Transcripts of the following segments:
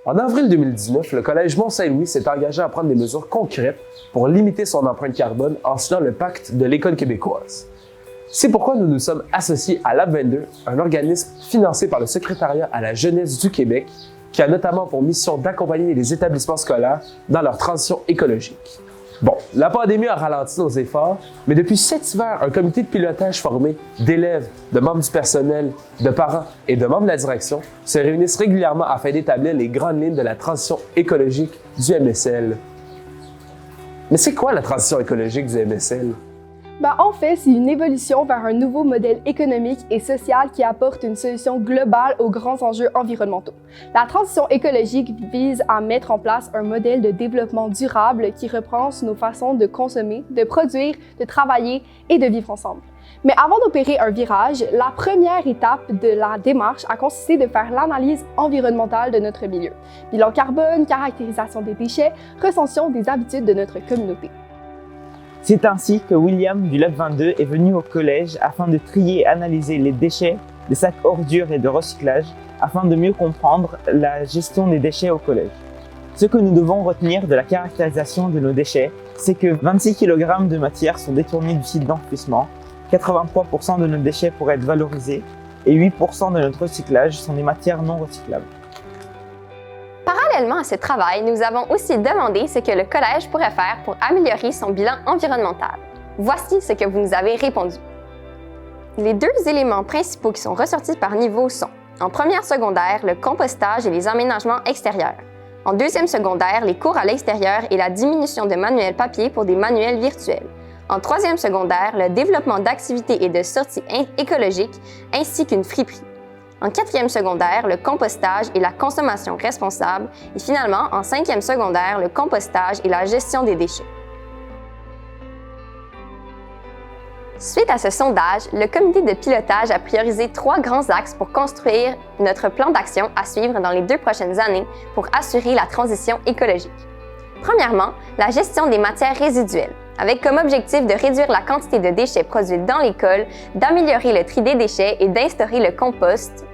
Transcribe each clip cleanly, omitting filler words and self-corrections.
En avril 2019, le Collège Mont-Saint-Louis s'est engagé à prendre des mesures concrètes pour limiter son empreinte carbone en signant le pacte de l'École québécoise. C'est pourquoi nous nous sommes associés à Lab22, un organisme financé par le Secrétariat à la jeunesse du Québec, qui a notamment pour mission d'accompagner les établissements scolaires dans leur transition écologique. Bon, la pandémie a ralenti nos efforts, mais depuis cet hiver, un comité de pilotage formé d'élèves, de membres du personnel, de parents et de membres de la direction se réunissent régulièrement afin d'établir les grandes lignes de la transition écologique du MSL. Mais c'est quoi la transition écologique du MSL? En fait, c'est une évolution vers un nouveau modèle économique et social qui apporte une solution globale aux grands enjeux environnementaux. La transition écologique vise à mettre en place un modèle de développement durable qui repense nos façons de consommer, de produire, de travailler et de vivre ensemble. Mais avant d'opérer un virage, la première étape de la démarche a consisté de faire l'analyse environnementale de notre milieu. Bilan carbone, caractérisation des déchets, recension des habitudes de notre communauté. C'est ainsi que William du Lab22 est venu au collège afin de trier et analyser les déchets, les sacs ordures et de recyclage afin de mieux comprendre la gestion des déchets au collège. Ce que nous devons retenir de la caractérisation de nos déchets, c'est que 26 kg de matière sont détournés du site d'enfouissement, 83% de nos déchets pourraient être valorisés et 8% de notre recyclage sont des matières non recyclables. Parallèlement à ce travail, nous avons aussi demandé ce que le collège pourrait faire pour améliorer son bilan environnemental. Voici ce que vous nous avez répondu. Les deux éléments principaux qui sont ressortis par niveau sont, en première secondaire, le compostage et les aménagements extérieurs. En deuxième secondaire, les cours à l'extérieur et la diminution de manuels papier pour des manuels virtuels. En troisième secondaire, le développement d'activités et de sorties écologiques ainsi qu'une friperie. En quatrième secondaire, le compostage et la consommation responsable. Et finalement, en cinquième secondaire, le compostage et la gestion des déchets. Suite à ce sondage, le comité de pilotage a priorisé 3 grands axes pour construire notre plan d'action à suivre dans les 2 prochaines années pour assurer la transition écologique. Premièrement, la gestion des matières résiduelles, avec comme objectif de réduire la quantité de déchets produits dans l'école, d'améliorer le tri des déchets et d'instaurer le compost.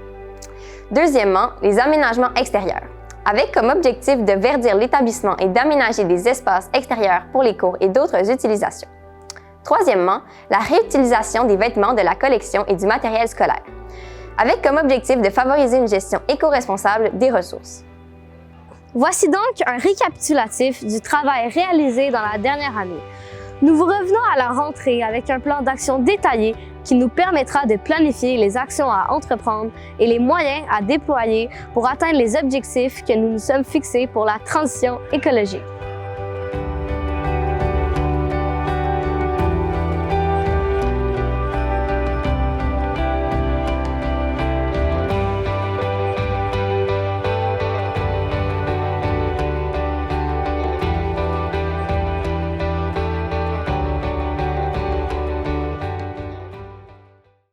Deuxièmement, les aménagements extérieurs, avec comme objectif de verdir l'établissement et d'aménager des espaces extérieurs pour les cours et d'autres utilisations. Troisièmement, la réutilisation des vêtements de la collection et du matériel scolaire, avec comme objectif de favoriser une gestion éco-responsable des ressources. Voici donc un récapitulatif du travail réalisé dans la dernière année. Nous vous revenons à la rentrée avec un plan d'action détaillé qui nous permettra de planifier les actions à entreprendre et les moyens à déployer pour atteindre les objectifs que nous nous sommes fixés pour la transition écologique.